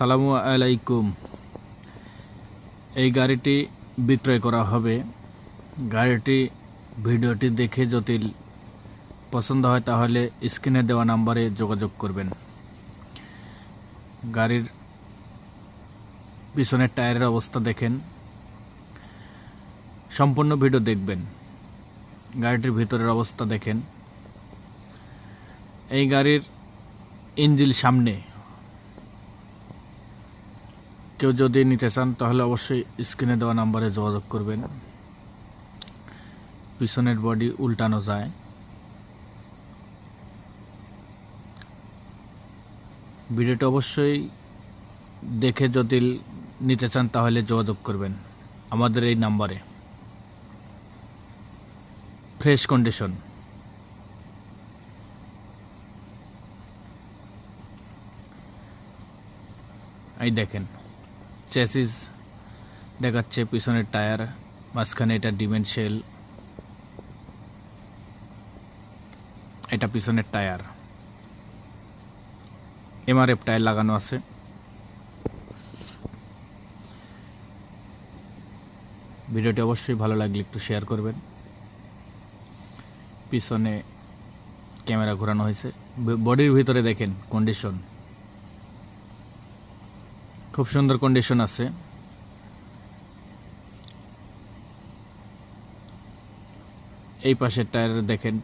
আসসালামু আলাইকুম। এই গাড়িটি বিক্রয় করা হবে। গাড়িটি ভিডিওটি দেখে যদি পছন্দ হয় তাহলে স্ক্রিনে দেওয়া নাম্বারে যোগাযোগ করবেন। গাড়ির পিছনের টায়ারের অবস্থা দেখেন, সম্পূর্ণ ভিডিও দেখবেন। গাড়িটির ভিতরের অবস্থা দেখেন। এই গাড়ির ইঞ্জিন সামনে। কেউ যদি নিতে চান তাহলে অবশ্যই স্ক্রিনে দেওয়া নাম্বারে যোগাযোগ করবেন। পিছনের বডি উল্টানো যায়। ভিডিওটা অবশ্যই দেখে যদি নিতে চান তাহলে যোগাযোগ করবেন আমাদের এই নাম্বারে। Fresh condition. এই দেখেন, চ্যাসিস দেখাচ্ছে, পিছনের টায়ার, মাঝখানে এটা ডিমেনশিয়াল, এটা পিছনের টায়ার, এমআরএফ টায়ার লাগানো আছে। ভিডিওটি অবশ্যই ভালো লাগলে একটু শেয়ার করবেন। পিছনে ক্যামেরা ঘোরানো হয়েছে। বডির ভিতরে দেখেন কন্ডিশন, খুব সুন্দর কন্ডিশন আছে। এই পাশের টায়ার দেখেন,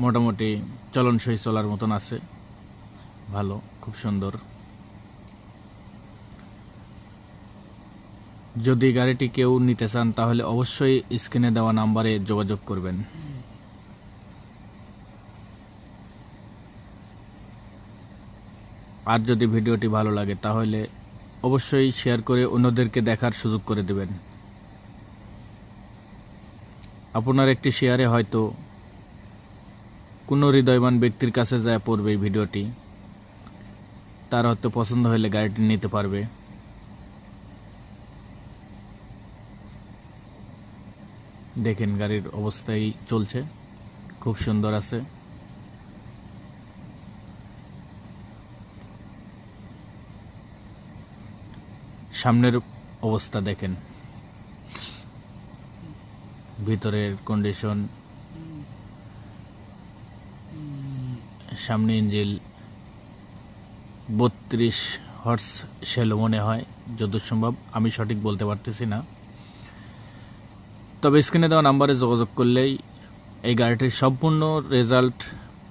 মোটামুটি চলনসই, চলার মতন আছে, ভালো, খুব সুন্দর। যদি গাড়িটি কেউ নিতে চান তাহলে অবশ্যই স্ক্রিনে দেওয়া নাম্বারে যোগাযোগ করবেন। আর যদি ভিডিওটি ভালো লাগে তাহলে অবশ্যই শেয়ার করে অন্যদেরকে দেখার সুযোগ করে দেবেন। আপনার একটি শেয়ারে হয়তো কোনো হৃদয়বান ব্যক্তির কাছে যায় পড়বে এই ভিডিওটি, তার হয়তো পছন্দ হলে গাড়িটি নিতে পারবে। দেখেন গাড়ির অবস্থাই চলছে, খুব সুন্দর আছে। সামনের অবস্থা দেখেন, ভিতরের কন্ডিশন, সামনে ইঞ্জিন 32 হর্স সেলো মনে হয়, যতদূর সম্ভব, আমি সঠিক বলতে পারতেছি না। তবে স্ক্রিনে দেওয়া নাম্বারে যোগাযোগ করলেই এই গাড়িটির সম্পূর্ণ রেজাল্ট